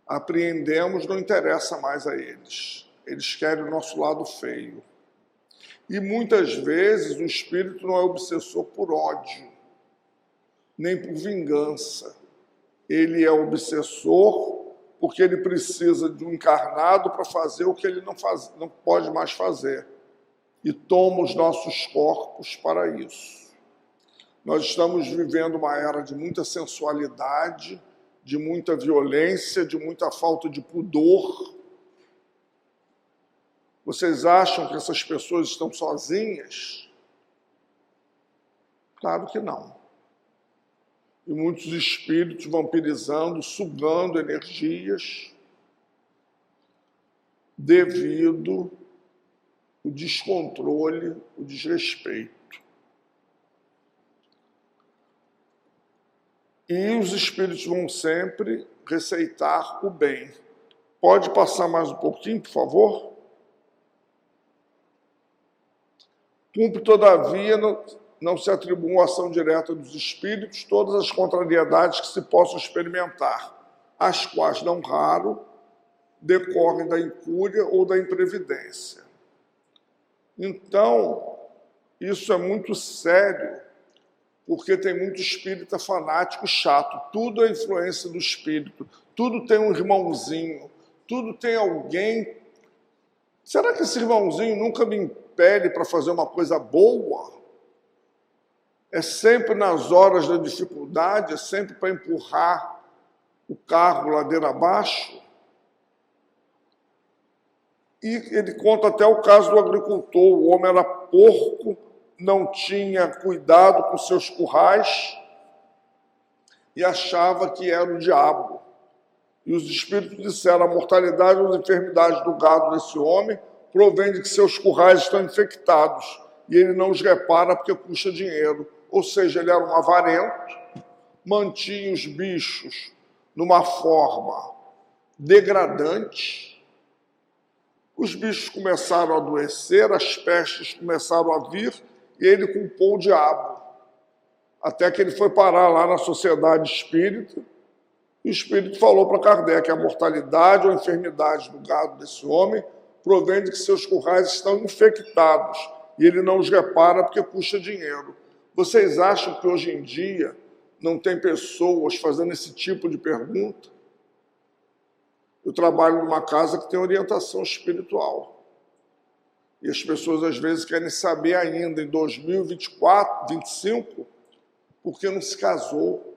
apreendemos não interessa mais a eles. Eles querem o nosso lado feio. E muitas vezes o espírito não é obsessor por ódio, nem por vingança. Ele é obsessor porque ele precisa de um encarnado para fazer o que ele não pode mais fazer. E toma os nossos corpos para isso. Nós estamos vivendo uma era de muita sensualidade, de muita violência, de muita falta de pudor. Vocês acham que essas pessoas estão sozinhas? Claro que não. E muitos espíritos vampirizando, sugando energias devido ao descontrole, o desrespeito. E os espíritos vão sempre receitar o bem. Pode passar mais um pouquinho, por favor? Cumpre, todavia, não se atribuam à ação direta dos espíritos todas as contrariedades que se possam experimentar, as quais, não raro, decorrem da incúria ou da imprevidência. Então, isso é muito sério, porque tem muito espírita fanático chato. Tudo é influência do espírito, tudo tem um irmãozinho, tudo tem alguém. Será que esse irmãozinho nunca me impele para fazer uma coisa boa? É sempre nas horas da dificuldade, é sempre para empurrar o carro ladeira abaixo. E ele conta até o caso do agricultor. O homem era porco, não tinha cuidado com seus currais e achava que era o diabo. E os espíritos disseram: a mortalidade ou as enfermidades do gado desse homem provém de que seus currais estão infectados e ele não os repara porque custa dinheiro. Ou seja, ele era um avarento, mantinha os bichos numa forma degradante. Os bichos começaram a adoecer, as pestes começaram a vir e ele culpou o diabo. Até que ele foi parar lá na sociedade espírita. E o espírito falou para Kardec: a mortalidade ou a enfermidade do gado desse homem provém de que seus currais estão infectados e ele não os repara porque custa dinheiro. Vocês acham que hoje em dia não tem pessoas fazendo esse tipo de pergunta? Eu trabalho numa casa que tem orientação espiritual. E as pessoas às vezes querem saber ainda em 2024, 2025, por que não se casou.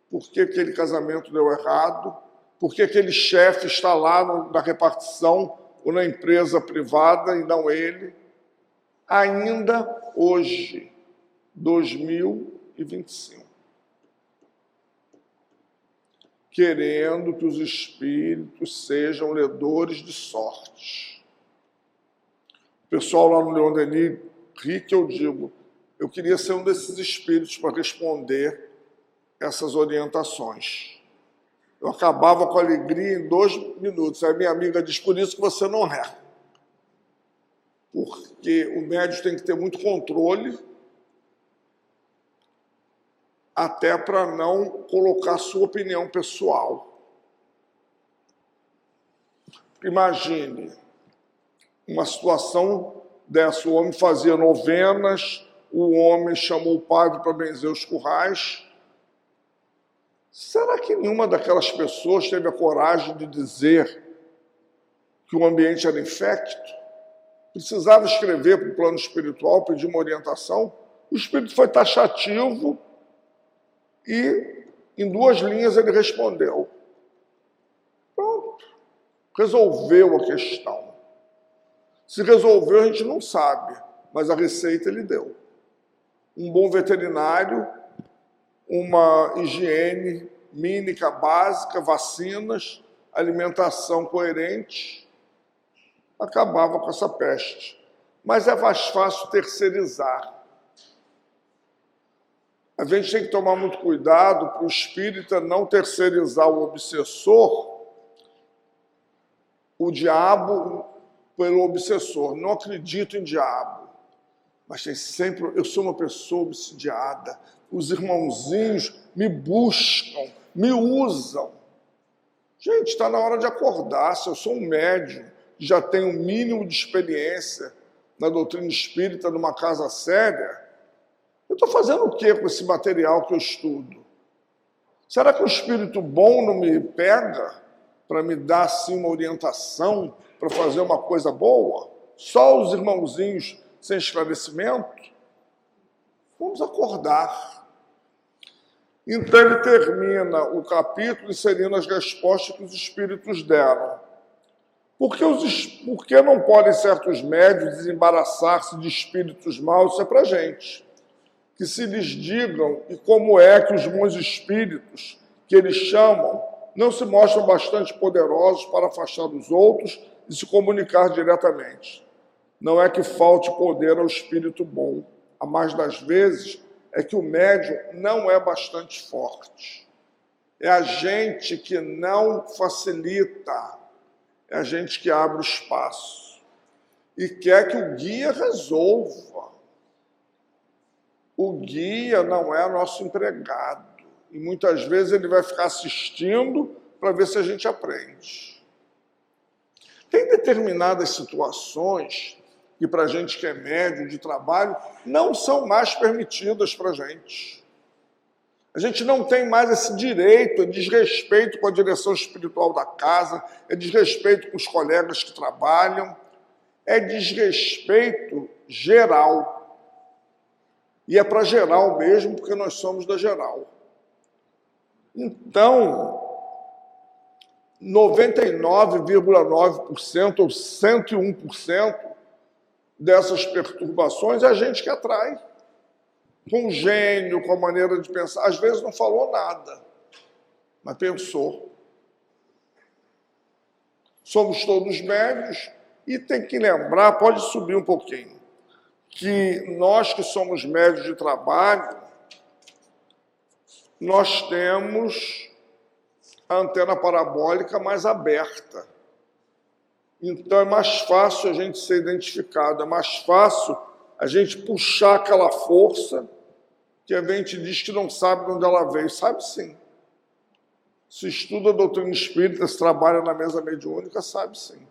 por que aquele casamento deu errado, por que aquele chefe está lá na repartição ou na empresa privada e não ele. Ainda hoje, 2025. Querendo que os espíritos sejam ledores de sorte. O pessoal lá no Leon Denis ri que eu digo, eu queria ser um desses espíritos para responder essas orientações. Eu acabava com alegria em 2 minutos. Aí minha amiga diz, por isso que você não é. Porque o médium tem que ter muito controle até para não colocar sua opinião pessoal. Imagine uma situação dessa, o homem fazia novenas, o homem chamou o padre para benzer os currais. Será que nenhuma daquelas pessoas teve a coragem de dizer que o ambiente era infecto? Precisava escrever para o plano espiritual, pedir uma orientação. O espírito foi taxativo e, em 2 linhas, ele respondeu. Pronto. Resolveu a questão. Se resolveu, a gente não sabe, mas a receita ele deu. Um bom veterinário, uma higiene mínima básica, vacinas, alimentação coerente, acabava com essa peste. Mas é mais fácil terceirizar. A gente tem que tomar muito cuidado para o espírita não terceirizar o obsessor, o diabo pelo obsessor. Não acredito em diabo, mas tem sempre... Eu sou uma pessoa obsidiada. Os irmãozinhos me buscam, me usam. Gente, está na hora de acordar. Se eu sou um médium, já tenho um mínimo de experiência na doutrina espírita, numa casa séria, eu estou fazendo o quê com esse material que eu estudo? Será que o espírito bom não me pega para me dar assim uma orientação, para fazer uma coisa boa? Só os irmãozinhos sem esclarecimento? Vamos acordar. Então ele termina o capítulo inserindo as respostas que os espíritos deram. Por que não podem certos médios desembaraçar-se de espíritos maus? Isso é para a gente. Que se lhes digam e como é que os bons espíritos, que eles chamam, não se mostram bastante poderosos para afastar os outros e se comunicar diretamente. Não é que falte poder ao espírito bom. A mais das vezes é que o médium não é bastante forte. É a gente que não facilita, é a gente que abre o espaço e quer que o guia resolva. O guia não é nosso empregado. E muitas vezes ele vai ficar assistindo para ver se a gente aprende. Tem determinadas situações que para a gente que é médium de trabalho não são mais permitidas para a gente. A gente não tem mais esse direito, é desrespeito com a direção espiritual da casa, é desrespeito com os colegas que trabalham, é desrespeito geral. E é para geral mesmo, porque nós somos da geral. Então, 99,9% ou 101% dessas perturbações é a gente que atrai. Com o gênio, com a maneira de pensar. Às vezes não falou nada, mas pensou. Somos todos médios e tem que lembrar, pode subir um pouquinho, que nós que somos médios de trabalho, nós temos a antena parabólica mais aberta. Então é mais fácil a gente ser identificado, é mais fácil a gente puxar aquela força que a gente diz que não sabe de onde ela veio. Sabe sim. Se estuda a doutrina espírita, se trabalha na mesa mediúnica, sabe sim.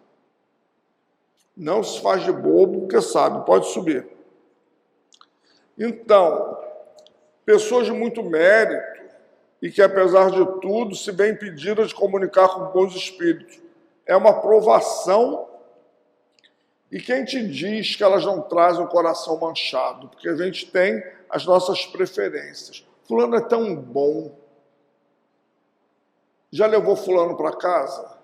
Não se faz de bobo porque sabe, pode subir. Então, pessoas de muito mérito e que, apesar de tudo, se veem impedidas de comunicar com bons espíritos. É uma provação. E quem te diz que elas não trazem o coração manchado? Porque a gente tem as nossas preferências. Fulano é tão bom, Já levou fulano para casa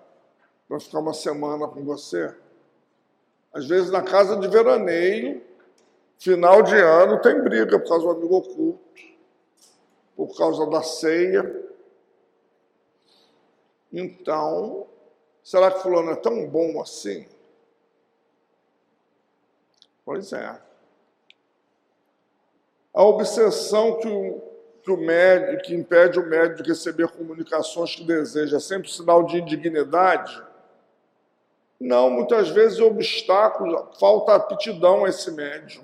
para ficar uma semana com você? Às vezes na casa de veraneio, final de ano, tem briga por causa do amigo oculto, por causa da ceia. Então, será que fulano é tão bom assim? Pois é. A obsessão que impede o médium de receber comunicações que deseja, é sempre sinal de indignidade? Não, muitas vezes é obstáculo, falta aptidão a esse médium.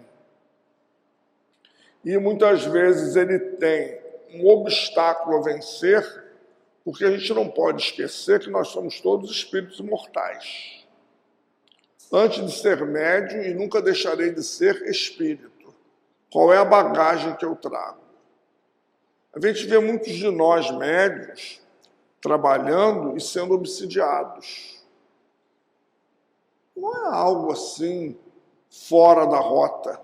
E muitas vezes ele tem um obstáculo a vencer, porque a gente não pode esquecer que nós somos todos espíritos imortais. Antes de ser médium, e nunca deixarei de ser espírito. Qual é a bagagem que eu trago? A gente vê muitos de nós médiuns trabalhando e sendo obsidiados. Não é algo assim fora da rota.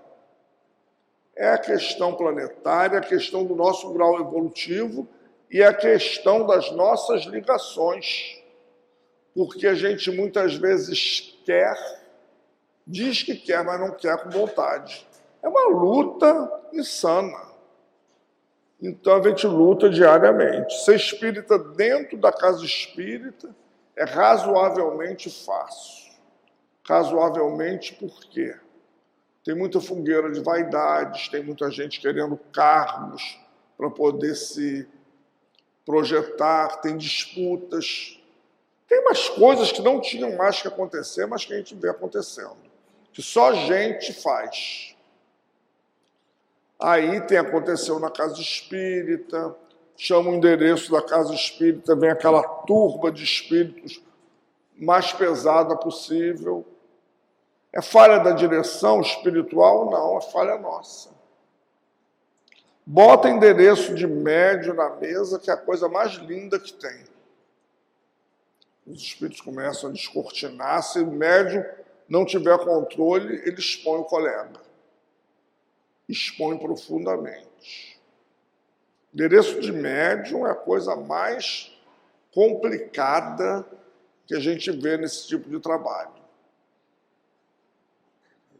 É a questão planetária, a questão do nosso grau evolutivo e a questão das nossas ligações. Porque a gente muitas vezes quer, diz que quer, mas não quer com vontade. É uma luta insana. Então a gente luta diariamente. Ser espírita dentro da casa espírita é razoavelmente fácil. Razoavelmente por quê? Tem muita fogueira de vaidades, tem muita gente querendo cargos para poder se projetar, tem disputas. Tem umas coisas que não tinham mais que acontecer, mas que a gente vê acontecendo. Que só gente faz. Aí aconteceu na casa espírita, chama o endereço da casa espírita, vem aquela turba de espíritos mais pesada possível. É falha da direção espiritual? Não, é falha nossa. Bota endereço de médium na mesa, que é a coisa mais linda que tem. Os espíritos começam a descortinar. Se o médium não tiver controle, ele expõe o colega. Expõe profundamente. Endereço de médium é a coisa mais complicada que a gente vê nesse tipo de trabalho.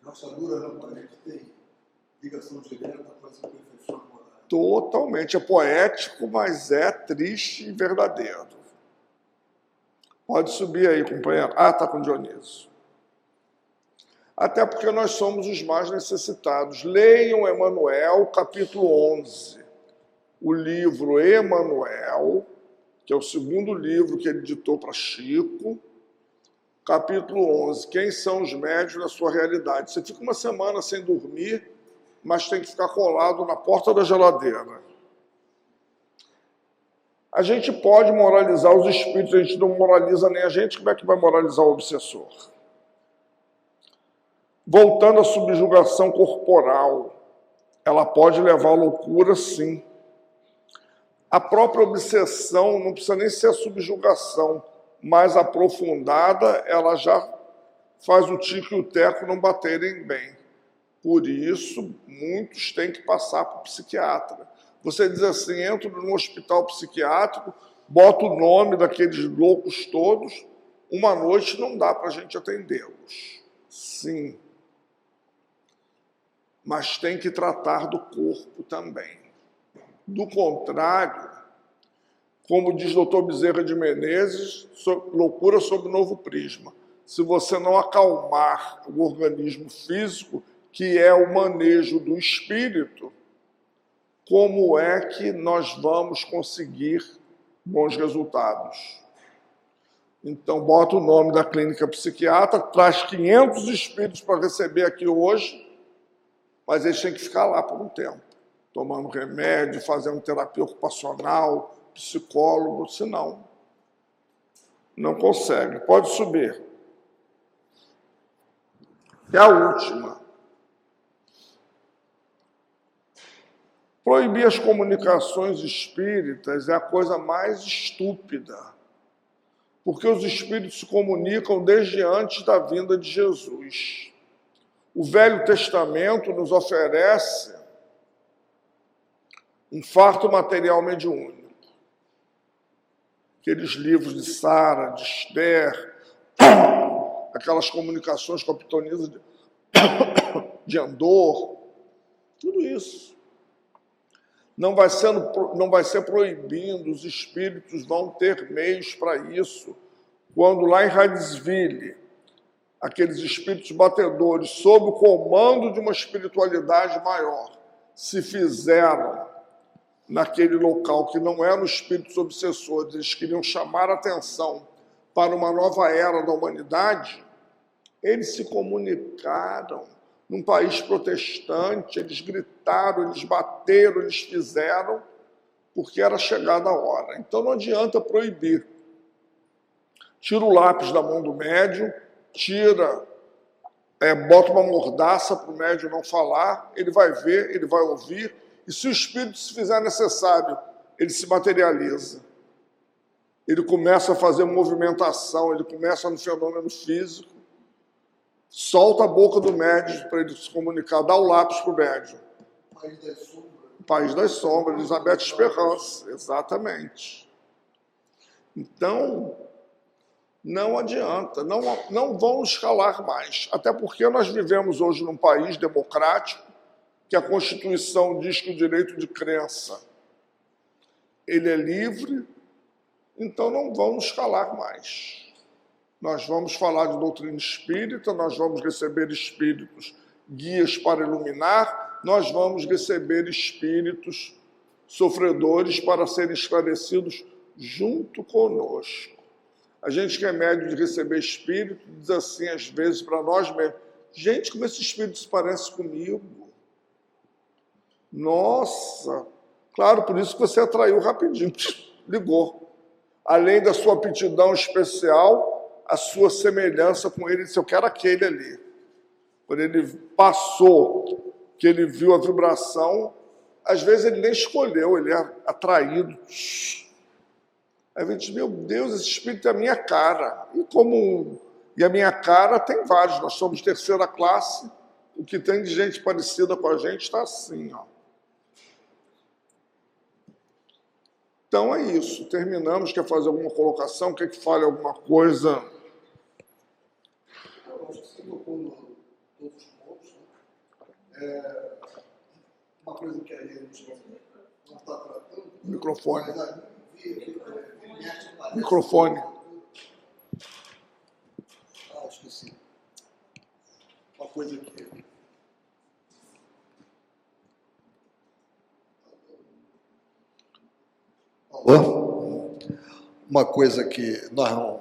Nossa dura não parece que tem ligação direta com as imperfeições morais. Totalmente. É poético, mas é triste e verdadeiro. Pode subir aí, companheiro. Ah, está com Dionísio. Até porque nós somos os mais necessitados. Leiam Emmanuel, capítulo 11. O livro Emmanuel, que é o segundo livro que ele ditou para Chico. Capítulo 11. Quem são os médios na sua realidade? Você fica uma semana sem dormir, mas tem que ficar colado na porta da geladeira. A gente pode moralizar os espíritos, a gente não moraliza nem a gente, como é que vai moralizar o obsessor? Voltando à subjugação corporal, ela pode levar à loucura, sim. A própria obsessão não precisa nem ser a subjugação, mais aprofundada, ela já faz o tico e o teco não baterem bem. Por isso, muitos têm que passar para o psiquiatra. Você diz assim, entro num hospital psiquiátrico, bota o nome daqueles loucos todos, uma noite não dá para a gente atendê-los. Sim. Mas tem que tratar do corpo também. Do contrário, como diz o Dr. Bezerra de Menezes, loucura sob novo prisma. Se você não acalmar o organismo físico, que é o manejo do espírito, como é que nós vamos conseguir bons resultados? Então, bota o nome da clínica psiquiatra, traz 500 espíritos para receber aqui hoje, mas eles têm que ficar lá por um tempo, tomando remédio, fazendo terapia ocupacional, psicólogo, senão não consegue. Pode subir. E a última. Proibir as comunicações espíritas é a coisa mais estúpida, porque os espíritos se comunicam desde antes da vinda de Jesus. O Velho Testamento nos oferece um farto material mediúnico. aqueles livros de Sara, de Esther, aquelas comunicações com a pitonisa de Andor, tudo isso. Não vai ser proibido, os espíritos vão ter meios para isso. Quando lá em Hydesville, aqueles espíritos batedores, sob o comando de uma espiritualidade maior, se fizeram naquele local que não eram espíritos obsessores, eles queriam chamar a atenção para uma nova era da humanidade, eles se comunicaram num país protestante, eles gritaram, eles bateram, eles fizeram, porque era chegada a hora. Então não adianta proibir. Tira o lápis da mão do médium, bota uma mordaça para o médium não falar, ele vai ver, ele vai ouvir, e se o espírito se fizer necessário, ele se materializa. Ele começa a fazer movimentação, ele começa no fenômeno físico, solta a boca do médium para ele se comunicar, dá o lápis para o médium. País das Sombras. País das Sombras, Elizabeth Esperança, exatamente. Então, não adianta, não vão escalar mais. Até porque nós vivemos hoje num país democrático, que a Constituição diz que o direito de crença ele é livre, então não vão escalar mais. Nós vamos falar de doutrina espírita, nós vamos receber espíritos guias para iluminar, nós vamos receber espíritos sofredores para serem esclarecidos junto conosco. A gente que é médio de receber espírito diz assim, às vezes, para nós mesmos, gente, como esse espírito se parece comigo. Nossa, claro, por isso que você atraiu rapidinho, ligou. Além da sua aptidão especial, a sua semelhança com ele, disse, eu quero aquele ali. Quando ele passou, que ele viu a vibração, às vezes ele nem escolheu, ele é atraído. Aí a gente diz, meu Deus, esse espírito é a minha cara. E a minha cara tem vários, nós somos terceira classe, o que tem de gente parecida com a gente está assim, ó. Então é isso, terminamos, quer fazer alguma colocação, quer que fale alguma coisa? Eu acho que você tocou em todos os pontos, né? Uma coisa que a gente não está tratando... Microfone. Mas a Microfone. Esqueci. Uma coisa que... Uma coisa que nós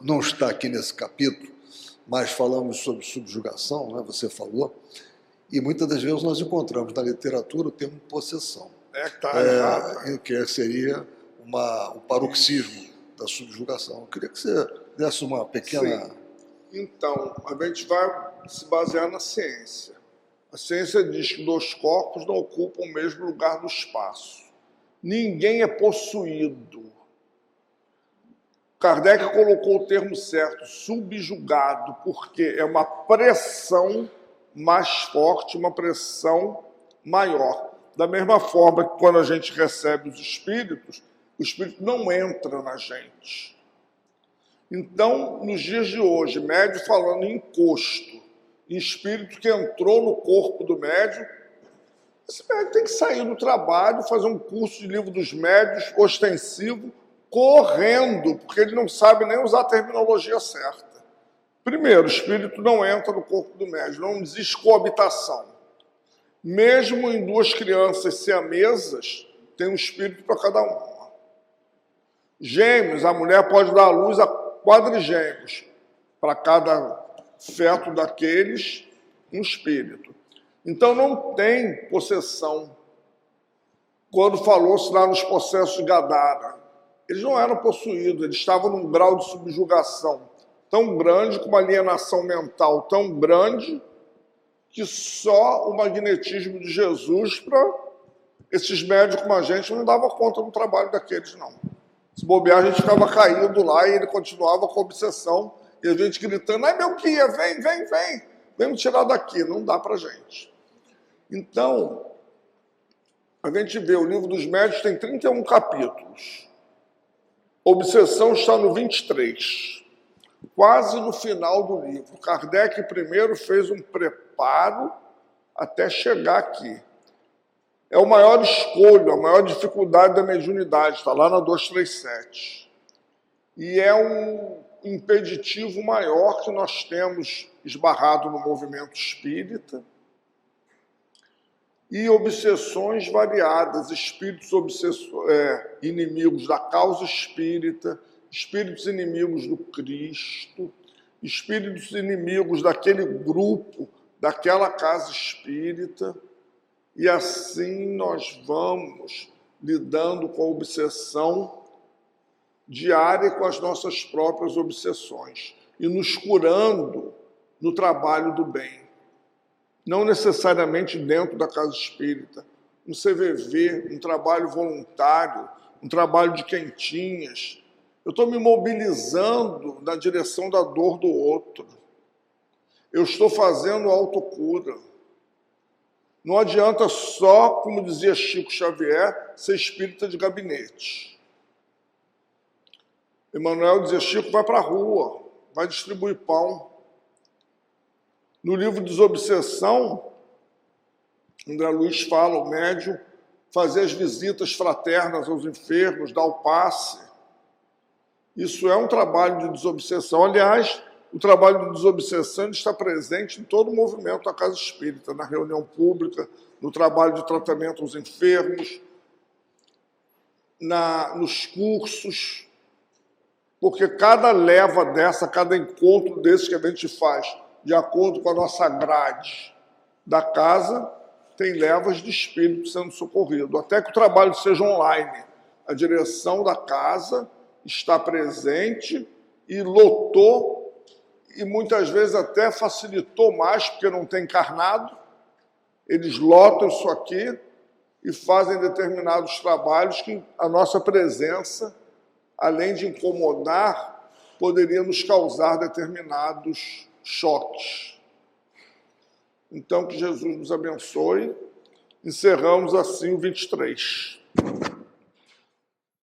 não está aqui nesse capítulo, mas falamos sobre subjugação, né? Você falou, e muitas das vezes nós encontramos na literatura o termo possessão, que seria o paroxismo da subjugação. Eu queria que você desse uma pequena... Sim. Então, a gente vai se basear na ciência. A ciência diz que dois corpos não ocupam o mesmo lugar no espaço. Ninguém é possuído. Kardec colocou o termo certo, subjugado, porque é uma pressão mais forte, uma pressão maior. Da mesma forma que quando a gente recebe os espíritos, o espírito não entra na gente. Então, nos dias de hoje, médium falando em encosto, em espírito que entrou no corpo do médium, esse médium tem que sair do trabalho, fazer um curso de livro dos médios ostensivo, correndo, porque ele não sabe nem usar a terminologia certa. Primeiro, o espírito não entra no corpo do médium, não existe coabitação. Mesmo em duas crianças siamesas, tem um espírito para cada uma. Gêmeos, a mulher pode dar à luz a quadrigêmeos, para cada feto daqueles, um espírito. Então não tem possessão. Quando falou-se lá nos processos de Gadara, eles não eram possuídos, eles estavam num grau de subjugação tão grande, com uma alienação mental tão grande, que só o magnetismo de Jesus para esses médicos como a gente não dava conta do trabalho daqueles, não. Se bobear, a gente ficava caído lá e ele continuava com a obsessão, e a gente gritando, ai meu guia, vem me tirar daqui, não dá pra gente. Então, a gente vê, o livro dos médiuns tem 31 capítulos. Obsessão está no 23, quase no final do livro. Kardec primeiro fez um preparo até chegar aqui. É o maior escolho, a maior dificuldade da mediunidade, está lá na 237. E é um impeditivo maior que nós temos esbarrado no movimento espírita. E obsessões variadas, espíritos inimigos da causa espírita, espíritos inimigos do Cristo, espíritos inimigos daquele grupo, daquela casa espírita, e assim nós vamos lidando com a obsessão diária e com as nossas próprias obsessões, e nos curando no trabalho do bem. Não necessariamente dentro da casa espírita, um CVV, um trabalho voluntário, um trabalho de quentinhas. Eu estou me mobilizando na direção da dor do outro. Eu estou fazendo autocura. Não adianta só, como dizia Chico Xavier, ser espírita de gabinete. Emmanuel dizia, Chico, vai para a rua, vai distribuir pão. No livro Desobsessão, André Luiz fala, o médium, fazer as visitas fraternas aos enfermos, dar o passe. Isso é um trabalho de desobsessão. Aliás, o trabalho de desobsessão está presente em todo o movimento da Casa Espírita, na reunião pública, no trabalho de tratamento aos enfermos, nos cursos, porque cada leva dessa, cada encontro desse que a gente faz, de acordo com a nossa grade da casa, tem levas de espírito sendo socorrido. Até que o trabalho seja online. A direção da casa está presente e lotou, e muitas vezes até facilitou mais, porque não tem encarnado. Eles lotam isso aqui e fazem determinados trabalhos que a nossa presença, além de incomodar, poderia nos causar determinados choques. Então, que Jesus nos abençoe. Encerramos assim o 23.